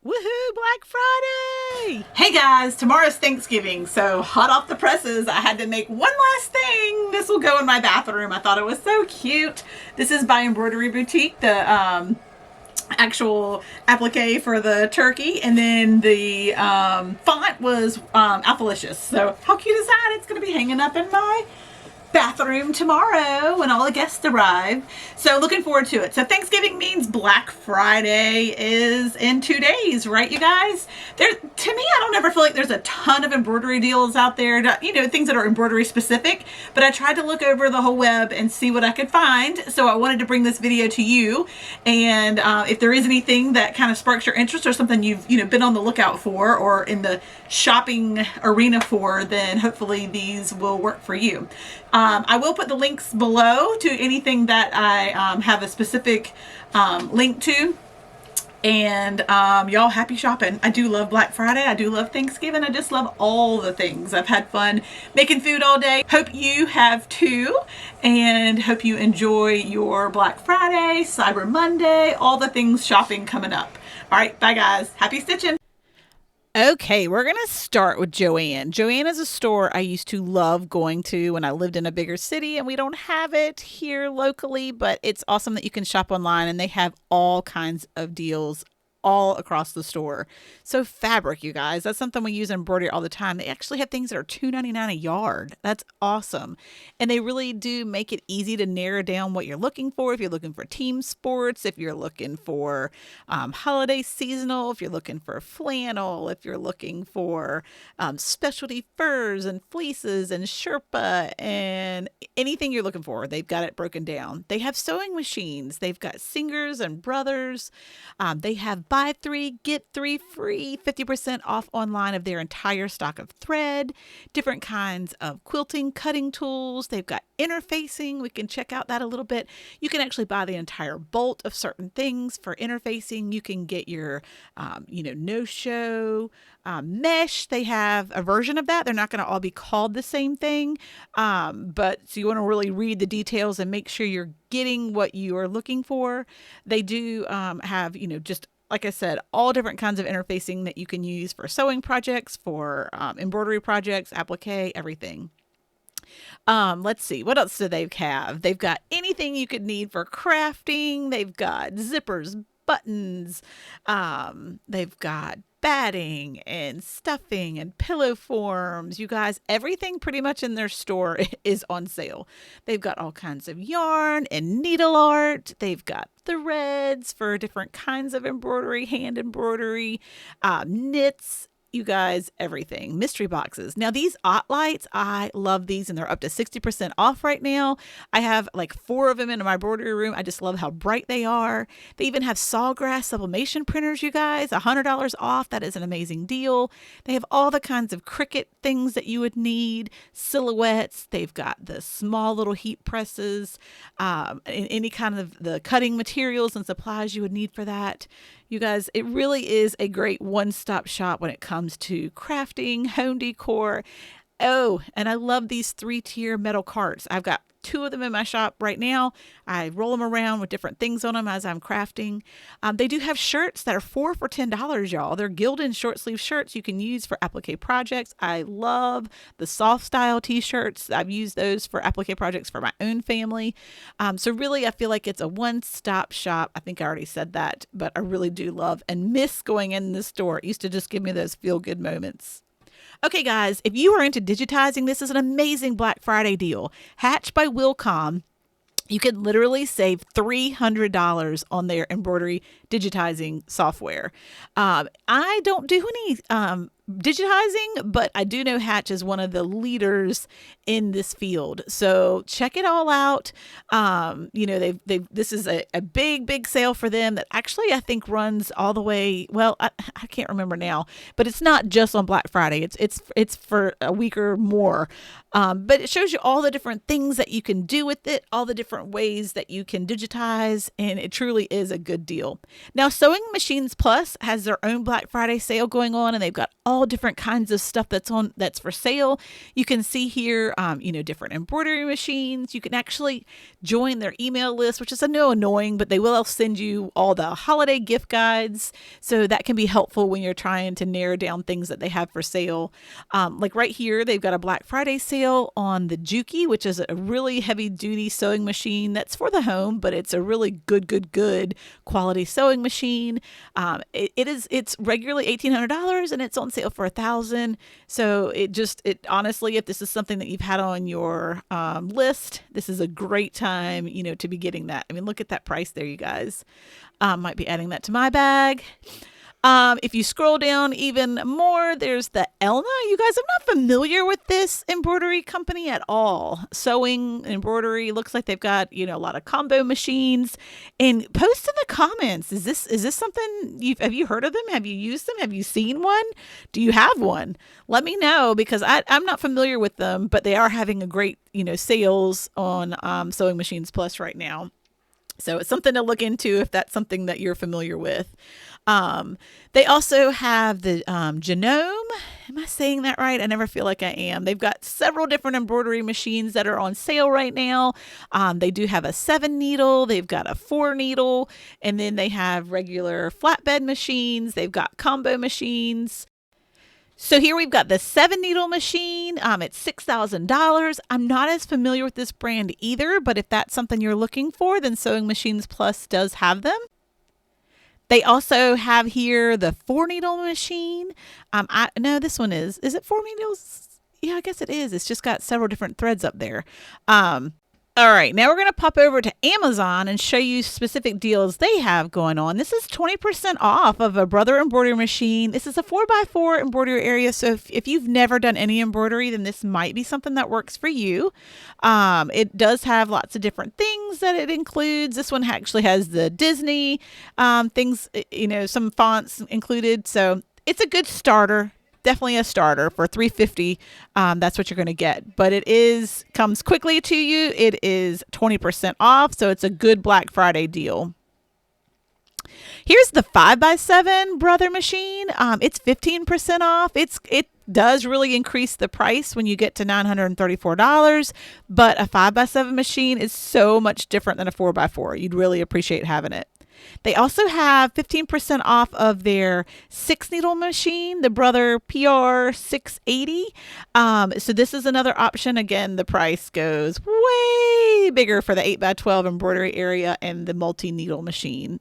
Woohoo, Black Friday! Hey guys, tomorrow's Thanksgiving, so hot off the presses, I had to make one last thing. This will go in my bathroom. I thought it was so cute. This is by Embroidery Boutique, the actual applique for the turkey, and then the font was Alphalicious. So how cute is that? It's going to be hanging up in my bathroom tomorrow when all the guests arrive. So looking forward to it. So Thanksgiving means Black Friday is in 2 days, right, you guys? To me, I don't ever feel like there's a ton of embroidery deals out there, things that are embroidery specific, but I tried to look over the whole web and see what I could find. So I wanted to bring this video to you. And if there is anything that kind of sparks your interest or something you've been on the lookout for or in the shopping arena for, then hopefully these will work for you. I will put the links below to anything that I have a specific link to. And y'all, happy shopping. I do love Black Friday. I do love Thanksgiving. I just love all the things. I've had fun making food all day. Hope you have too. And hope you enjoy your Black Friday, Cyber Monday, all the things shopping coming up. All right, bye guys. Happy stitching. Okay, we're going to start with Joann. Joann is a store I used to love going to when I lived in a bigger city, and we don't have it here locally, but it's awesome that you can shop online, and they have all kinds of deals all across the store. So fabric, you guys, that's something we use in embroidery all the time. They actually have things that are $2.99 a yard. That's awesome. And they really do make it easy to narrow down what you're looking for. If you're looking for team sports, if you're looking for holiday seasonal, if you're looking for flannel, if you're looking for specialty furs and fleeces and Sherpa and anything you're looking for, they've got it broken down. They have sewing machines. They've got Singers and Brothers. They have buy 3, get 3 free, 50% off online of their entire stock of thread, different kinds of quilting, cutting tools. They've got interfacing. We can check out that a little bit. You can actually buy the entire bolt of certain things for interfacing. You can get your, no-show mesh. They have a version of that. They're not going to all be called the same thing, but so you want to really read the details and make sure you're getting what you are looking for. They do have, just like I said, all different kinds of interfacing that you can use for sewing projects, for embroidery projects, applique, everything. Let's see, what else do they have? They've got anything you could need for crafting. They've got zippers, buttons. They've got batting and stuffing and pillow forms. You guys, everything pretty much in their store is on sale. They've got all kinds of yarn and needle art. They've got threads for different kinds of embroidery, hand embroidery, knits. You guys, everything. Mystery boxes. Now these lights, I love these, and they're up to 60% off right now. I have like 4 of them in my embroidery room. I just love how bright they are. They even have sawgrass sublimation printers, you guys, $100 off. That is an amazing deal. They have all the kinds of Cricut things that you would need, silhouettes. They've got the small little heat presses, any kind of the cutting materials and supplies you would need for that. You guys, it really is a great one-stop shop when it comes to crafting, home decor. Oh, and I love these 3-tier metal carts. I've got 2 of them in my shop right now. I roll them around with different things on them as I'm crafting. They do have shirts that are 4 for $10, y'all. They're Gildan short sleeve shirts you can use for applique projects. I love the soft style t-shirts. I've used those for applique projects for my own family. So really, I feel like it's a one-stop shop. I think I already said that, but I really do love and miss going in the store. It used to just give me those feel-good moments. Okay, guys, if you are into digitizing, this is an amazing Black Friday deal. Hatch by Wilcom. You can literally save $300 on their embroidery digitizing software. I don't do any digitizing, but I do know Hatch is one of the leaders in this field. So check it all out. This is a big sale for them that actually I think runs all the way. Well, I can't remember now, but it's not just on Black Friday. It's for a week or more. But it shows you all the different things that you can do with it, all the different ways that you can digitize, and it truly is a good deal. Now, Sewing Machines Plus has their own Black Friday sale going on, and they've got all all different kinds of stuff that's for sale. You can see here, different embroidery machines. You can actually join their email list, which is annoying, but they will send you all the holiday gift guides. So that can be helpful when you're trying to narrow down things that they have for sale. Like right here, they've got a Black Friday sale on the Juki, which is a really heavy duty sewing machine that's for the home, but it's a really good quality sewing machine. It's regularly $1,800 and it's on sale for $1,000. So it honestly, if this is something that you've had on your list, this is a great time, to be getting that. I mean, look at that price there, you guys. Might be adding that to my bag. If you scroll down even more, there's the Elna. You guys, I'm not familiar with this embroidery company at all. Sewing, embroidery, looks like they've got, a lot of combo machines. And post in the comments, is this something have you heard of them? Have you used them? Have you seen one? Do you have one? Let me know, because I'm not familiar with them, but they are having a great, sales on Sewing Machines Plus right now. So it's something to look into if that's something that you're familiar with. They also have the Genome. Am I saying that right? I never feel like I am. They've got several different embroidery machines that are on sale right now. They do have a 7 needle. They've got a 4 needle. And then they have regular flatbed machines. They've got combo machines. So here we've got the 7 needle machine. It's $6,000. I'm not as familiar with this brand either, but if that's something you're looking for, then Sewing Machines Plus does have them. They also have here the 4 needle machine. No, this one is it 4 needles? Yeah, I guess it is. It's just got several different threads up there. All right, now we're going to pop over to Amazon and show you specific deals they have going on. This is 20% off of a Brother embroidery machine. This is a 4x4 embroidery area, so if you've never done any embroidery, then this might be something that works for you. It does have lots of different things that it includes. This one actually has the Disney things, some fonts included, so it's a good starter. Definitely a starter for $350. That's what you're going to get, but comes quickly to you. It is 20% off, so it's a good Black Friday deal. Here's the 5x7 Brother machine. It's 15% off. It does really increase the price when you get to $934, but a 5x7 machine is so much different than a 4x4. You'd really appreciate having it. They also have 15% off of their 6 needle machine, the Brother PR 680. So this is another option. Again, the price goes way bigger for the 8x12 embroidery area and the multi needle machine.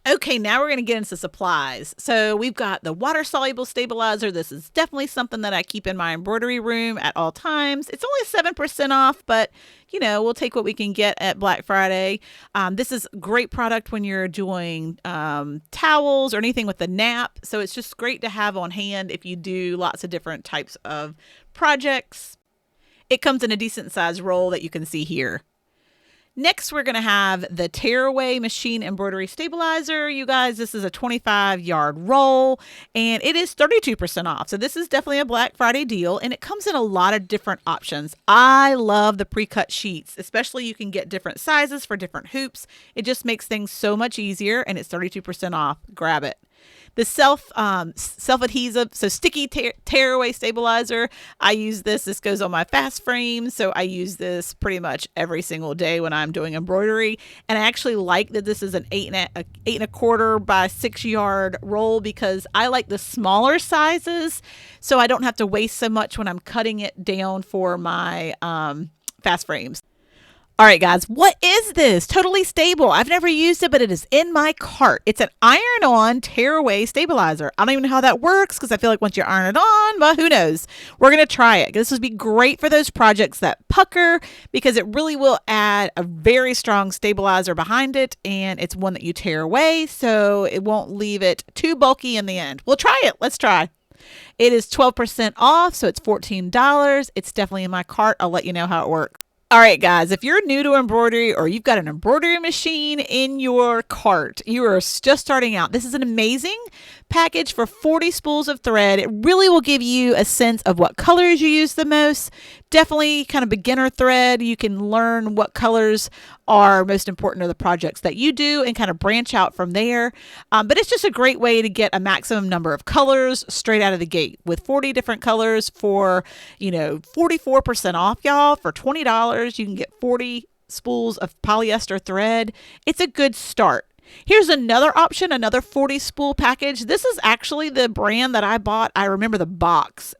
Okay, now we're going to get into supplies. So we've got the water-soluble stabilizer. This is definitely something that I keep in my embroidery room at all times. It's only 7% off, but, we'll take what we can get at Black Friday. This is a great product when you're doing towels or anything with the nap. So it's just great to have on hand if you do lots of different types of projects. It comes in a decent-sized roll that you can see here. Next, we're going to have the Tearaway Machine Embroidery Stabilizer. You guys, this is a 25-yard roll, and it is 32% off. So this is definitely a Black Friday deal, and it comes in a lot of different options. I love the pre-cut sheets, especially you can get different sizes for different hoops. It just makes things so much easier, and it's 32% off. Grab it. The self-adhesive, so sticky tearaway stabilizer. I use this. This goes on my fast frame, so I use this pretty much every single day when I'm doing embroidery. And I actually like that this is an 8.25 by 6-yard roll, because I like the smaller sizes, so I don't have to waste so much when I'm cutting it down for my fast frames. All right, guys, what is this? Totally Stable. I've never used it, but it is in my cart. It's an iron-on tearaway stabilizer. I don't even know how that works, because I feel like once you iron it on, but who knows? We're going to try it. This would be great for those projects that pucker, because it really will add a very strong stabilizer behind it, and it's one that you tear away, so it won't leave it too bulky in the end. We'll try it. Let's try. It is 12% off, so it's $14. It's definitely in my cart. I'll let you know how it works. All right, guys, if you're new to embroidery, or you've got an embroidery machine in your cart, you are just starting out, this is an amazing package for 40 spools of thread. It really will give you a sense of what colors you use the most, definitely kind of beginner thread. You can learn what colors are most important to the projects that you do and kind of branch out from there. But it's just a great way to get a maximum number of colors straight out of the gate with 40 different colors for, 44% off, y'all. For $20, you can get 40 spools of polyester thread. It's a good start. Here's another option, another 40 spool package. This is actually the brand that I bought. I remember the box.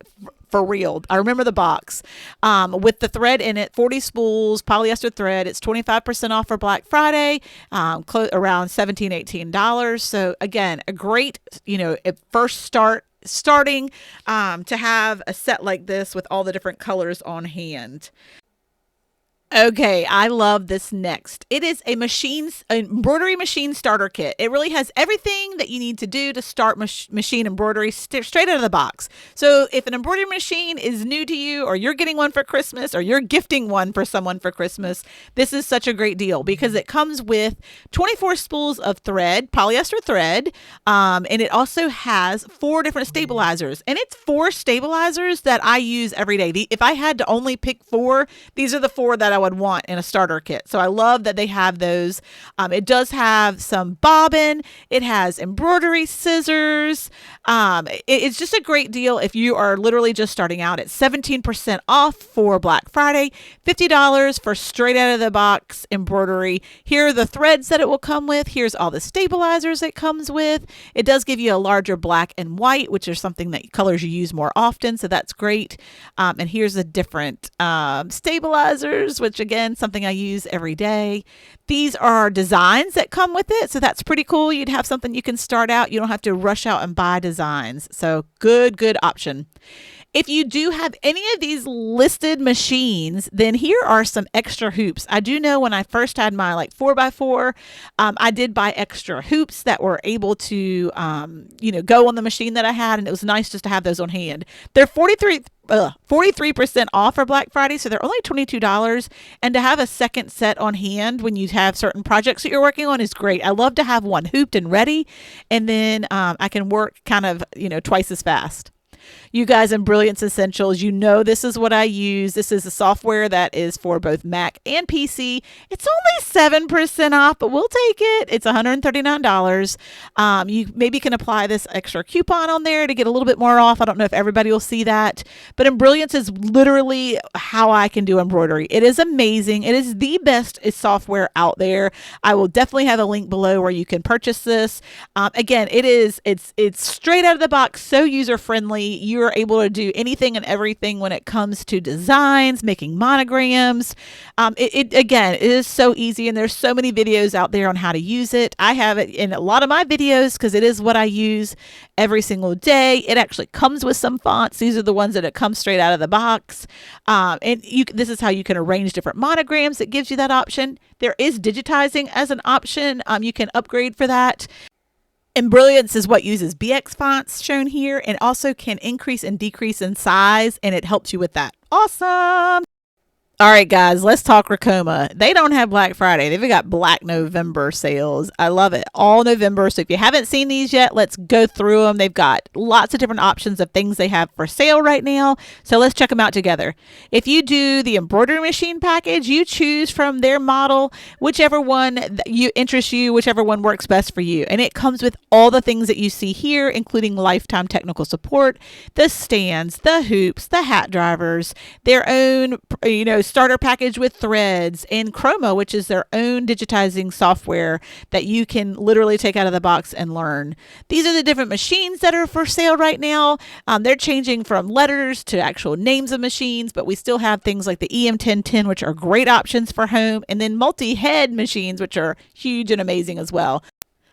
For real. I remember the box with the thread in it, 40 spools, polyester thread. It's 25% off for Black Friday, around $17, $18. So again, a great, first starting to have a set like this with all the different colors on hand. Okay, I love this next. It is a embroidery machine starter kit. It really has everything that you need to do to start machine embroidery straight out of the box. So if an embroidery machine is new to you, or you're getting one for Christmas, or you're gifting one for someone for Christmas, this is such a great deal because it comes with 24 spools of thread, polyester thread, and it also has 4 different stabilizers. And it's 4 stabilizers that I use every day. If I had to only pick 4, these are the 4 that I would want in a starter kit. So I love that they have those. It does have some bobbin. It has embroidery scissors. It's just a great deal if you are literally just starting out. It's 17% off for Black Friday, $50 for straight out of the box embroidery. Here are the threads that it will come with. Here's all the stabilizers it comes with. It does give you a larger black and white, which are something that colors you use more often. So that's great. And here's the different stabilizers, which again, something I use every day. These are designs that come with it. So that's pretty cool. You'd have something you can start out. You don't have to rush out and buy designs. So good option. If you do have any of these listed machines, then here are some extra hoops. I do know when I first had my 4x4, I did buy extra hoops that were able to, go on the machine that I had. And it was nice just to have those on hand. They're 43% off for Black Friday, so they're only $22. And to have a second set on hand when you have certain projects that you're working on is great. I love to have one hooped and ready, and then I can work kind of, twice as fast. You guys in Brilliance Essentials, this is what I use. This is a software that is for both Mac and PC. It's only 7% off, but we'll take it. It's $139. You maybe can apply this extra coupon on there to get a little bit more off. I don't know if everybody will see that, but Brilliance is literally how I can do embroidery. It is amazing. It is the best software out there. I will definitely have a link below where you can purchase this. Again, it's straight out of the box, so user friendly. You're able to do anything and everything when it comes to designs, making monograms. It is so easy, and there's so many videos out there on how to use it. I have it in a lot of my videos because it is what I use every single day. It actually comes with some fonts. These are the ones that it comes straight out of the box. This is how you can arrange different monograms. It gives you that option. There is digitizing as an option. You can upgrade for that. And Brilliance is what uses BX fonts shown here, and also can increase and decrease in size, and it helps you with that. Awesome. All right, guys, let's talk Racoma. They don't have Black Friday. They've got Black November sales. I love it. All November. So if you haven't seen these yet, let's go through them. They've got lots of different options of things they have for sale right now. So let's check them out together. If you do the embroidery machine package, you choose from their model, whichever one interests you, whichever one works best for you. And it comes with all the things that you see here, including lifetime technical support, the stands, the hoops, the hat drivers, their own, starter package with threads, and Chroma, which is their own digitizing software that you can literally take out of the box and learn. These are the different machines that are for sale right now. They're changing from letters to actual names of machines, but we still have things like the EM1010, which are great options for home, and then multi-head machines, which are huge and amazing as well.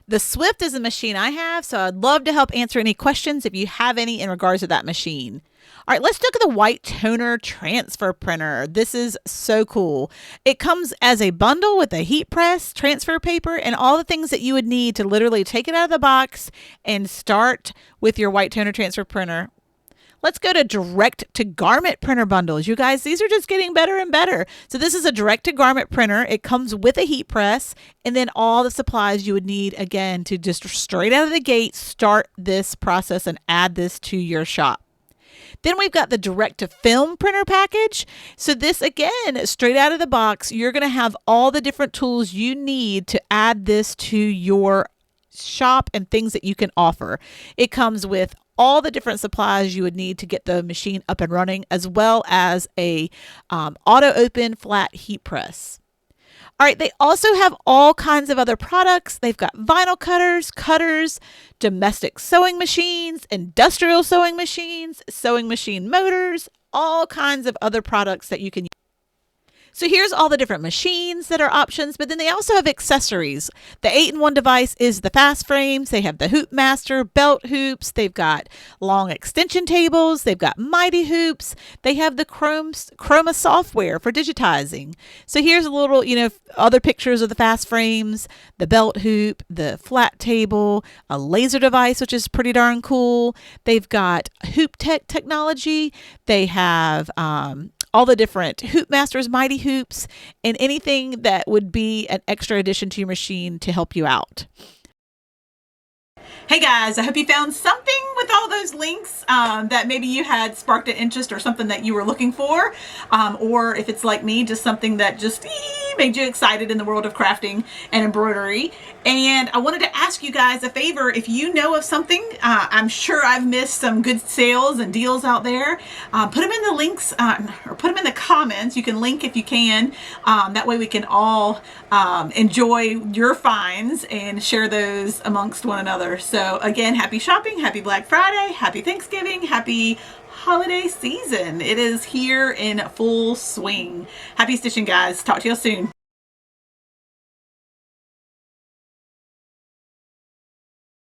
The Swift is a machine I have, so I'd love to help answer any questions if you have any in regards to that machine. All right, let's look at the white toner transfer printer. This is so cool. It comes as a bundle with a heat press, transfer paper, and all the things that you would need to literally take it out of the box and start with your white toner transfer printer. Let's go to direct to garment printer bundles. You guys, these are just getting better and better. So this is a direct to garment printer. It comes with a heat press and then all the supplies you would need, again, to just straight out of the gate, start this process and add this to your shop. Then we've got the direct to film printer package. So this, again, straight out of the box, you're going to have all the different tools you need to add this to your shop and things that you can offer. It comes with all the different supplies you would need to get the machine up and running, as well as a auto open flat heat press. All right, they also have all kinds of other products. They've got vinyl cutters, domestic sewing machines, industrial sewing machine motors, all kinds of other products that you can use. So here's all the different machines that are options, but then they also have accessories. The 8-in-1 device is the fast frames. They have the Hoop Master, belt hoops. They've got long extension tables. They've got mighty hoops. They have the Chroma software for digitizing. So here's a little, other pictures of the fast frames, the belt hoop, the flat table, a laser device, which is pretty darn cool. They've got Hoop Tech technology. They have all the different Hoop Masters, mighty hoops, and anything that would be an extra addition to your machine to help you out. Hey guys, I hope you found something with all those links that maybe you had sparked an interest or something that you were looking for. Or if it's like me, just something that just made you excited in the world of crafting and embroidery. And I wanted to ask you guys a favor. If you know of something, I'm sure I've missed some good sales and deals out there. Put them in the links or put them in the comments. You can link if you can. That way we can all enjoy your finds and share those amongst one another. So again, happy shopping, happy Black Friday, happy Thanksgiving, happy holiday season. It is here in full swing. Happy stitching, guys. Talk to you soon.